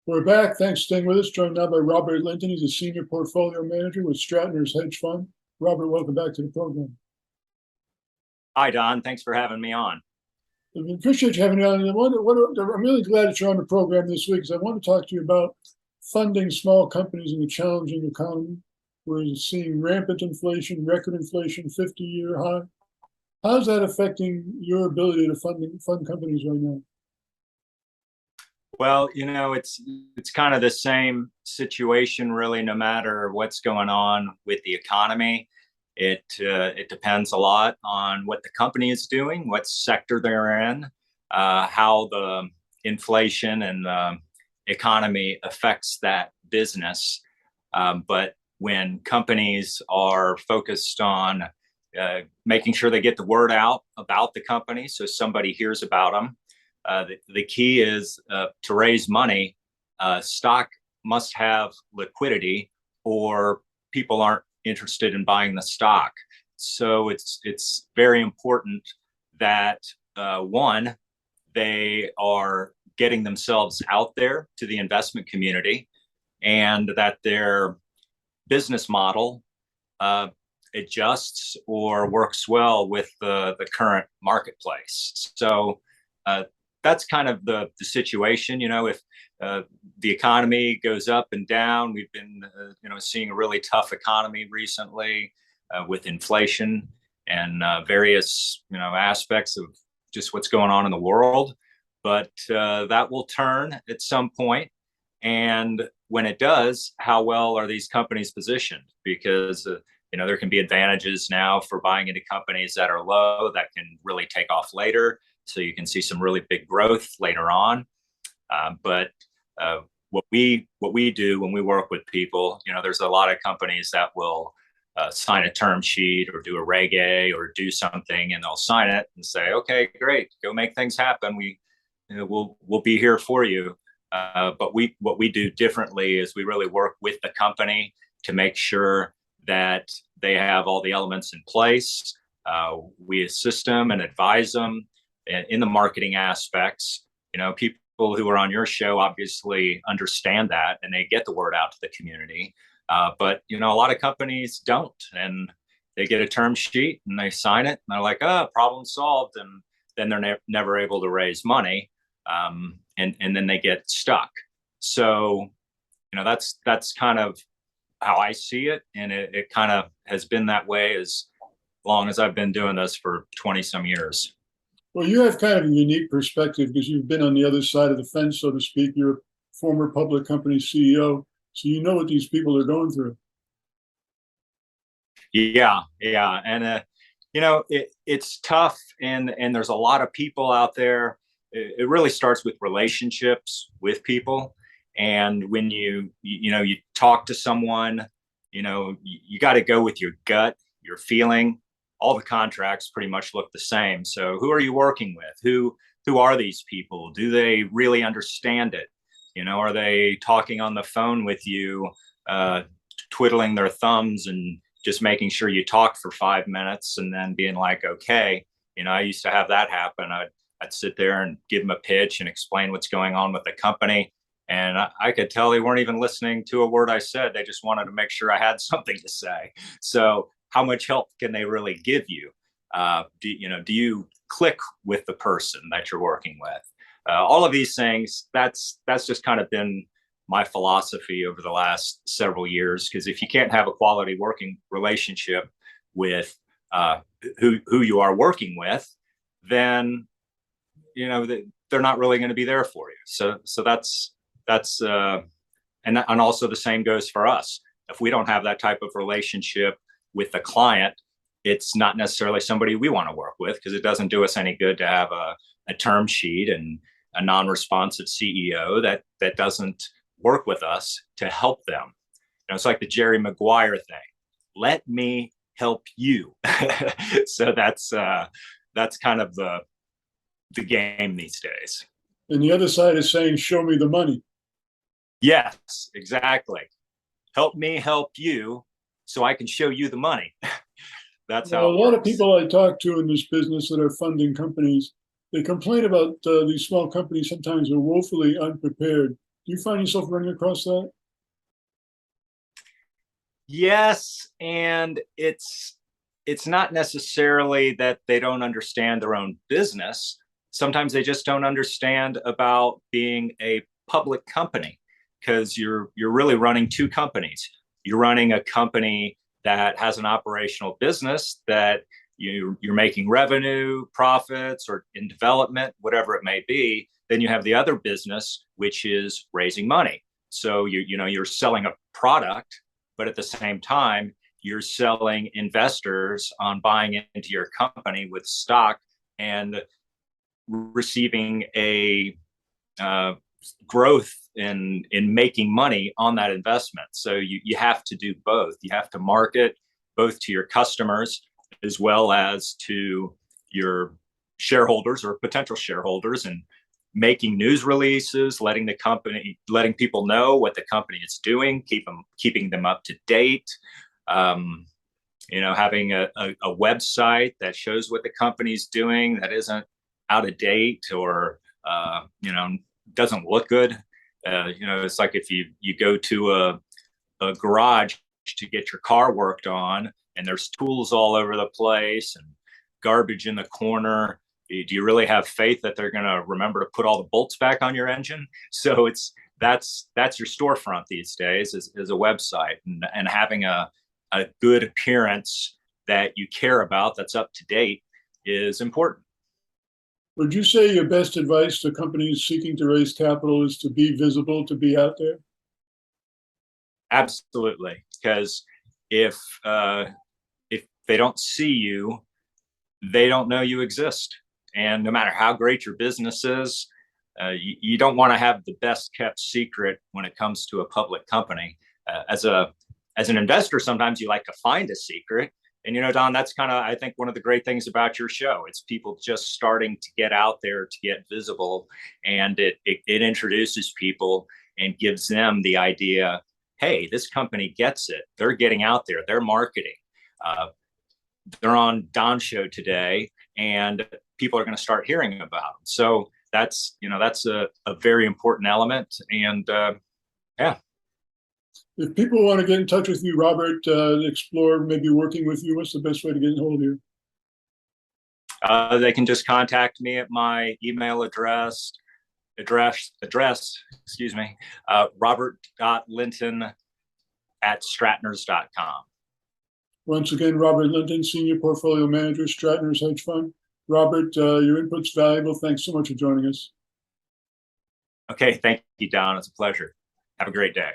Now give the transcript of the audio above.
We're back. Thanks for staying with us. Joined now by Robert Linton. He's a senior portfolio manager with Strattners Hedge Fund. Robert, welcome back to the program. Hi, Don. Thanks for having me on. I appreciate you having me on. I'm really glad that you're on the program this week because I want to talk to you about funding small companies in a challenging economy. We're seeing rampant inflation, record inflation, 50-year high. How's that affecting your ability to fund companies right now? Well, it's kind of the same situation, really, no matter what's going on with the economy. It depends a lot on what the company is doing, what sector they're in, how the inflation and economy affects that business. But when companies are focused on making sure they get the word out about the company so somebody hears about them, the key is to raise money. Stock must have liquidity, or people aren't interested in buying the stock. So it's very important that one, they are getting themselves out there to the investment community, and that their business model adjusts or works well with the current marketplace. So that's kind of the situation. If the economy goes up and down, we've been seeing a really tough economy recently with inflation and various aspects of just what's going on in the world. But that will turn at some point. And when it does, how well are these companies positioned? Because there can be advantages now for buying into companies that are low that can really take off later. So you can see some really big growth later on. But what we do when we work with people, there's a lot of companies that will sign a term sheet or do a Reg A or do something, and they'll sign it and say, "Okay, great, go make things happen. We'll be here for you." But what we do differently is we really work with the company to make sure that they have all the elements in place. We assist them and advise them in the marketing aspects. People who are on your show obviously understand that, and they get the word out to the community. But a lot of companies don't, and they get a term sheet and they sign it, and they're like, "Oh, problem solved," and then they're never able to raise money, and then they get stuck. So that's kind of how I see it, and it kind of has been that way as long as I've been doing this for 20 some years. Well, you have kind of a unique perspective because you've been on the other side of the fence, so to speak. You're a former public company CEO, so you know what these people are going through. Yeah. And, it's tough, and there's a lot of people out there. It really starts with relationships with people. And when you talk to someone, you got to go with your gut, your feeling. All the contracts pretty much look the same. So who are you working with? Who are these people? Do they really understand it? Are they talking on the phone with you, twiddling their thumbs and just making sure you talk for 5 minutes and then being like, okay, I used to have that happen. I'd sit there and give them a pitch and explain what's going on with the company. And I could tell they weren't even listening to a word I said. They just wanted to make sure I had something to say. So how much help can they really give you? Do you click with the person that you're working with? All of these things, that's just kind of been my philosophy over the last several years. Because if you can't have a quality working relationship with who you are working with, then they're not really going to be there for you. So that's and also the same goes for us. If we don't have that type of relationship with the client, it's not necessarily somebody we want to work with, because it doesn't do us any good to have a term sheet and a non-responsive CEO that doesn't work with us to help them. It's like the Jerry Maguire thing. Let me help you. So that's kind of the game these days. And the other side is saying, "Show me the money." Yes, exactly. Help me help you so I can show you the money. That's how a lot of people I talk to in this business that are funding companies, they complain about these small companies sometimes are woefully unprepared. Do you find yourself running across that? Yes, and it's not necessarily that they don't understand their own business. Sometimes they just don't understand about being a public company, because you're really running two companies. You're running a company that has an operational business that you're making revenue, profits, or in development, whatever it may be. Then you have the other business, which is raising money. So you're selling a product, but at the same time, you're selling investors on buying into your company with stock and receiving a growth in making money on that investment. So you have to do both. You have to market both to your customers as well as to your shareholders or potential shareholders, and making news releases, letting people know what the company is doing, keeping them up to date. Having a website that shows what the company's doing, that isn't out of date or doesn't look good. It's like if you go to a garage to get your car worked on, and there's tools all over the place and garbage in the corner. Do you really have faith that they're going to remember to put all the bolts back on your engine? So that's your storefront these days, is a website, and having a good appearance that you care about, that's up to date, is important. Would you say your best advice to companies seeking to raise capital is to be visible, to be out there? Absolutely, because if they don't see you, they don't know you exist. And no matter how great your business is, you don't want to have the best kept secret when it comes to a public company. As an investor, sometimes you like to find a secret. And, Don, that's kind of, I think, one of the great things about your show. It's people just starting to get out there, to get visible, and it introduces people and gives them the idea, hey, this company gets it. They're getting out there. They're marketing. They're on Don's show today, and people are going to start hearing about them. So that's a very important element. And yeah. If people want to get in touch with you, Robert, explore maybe working with you, what's the best way to get in hold of you? They can just contact me at my email address, robert.linton@strattners.com. Once again, Robert Linton, Senior Portfolio Manager, Strattners Hedge Fund. Robert, your input's valuable. Thanks so much for joining us. Okay, thank you, Don. It's a pleasure. Have a great day.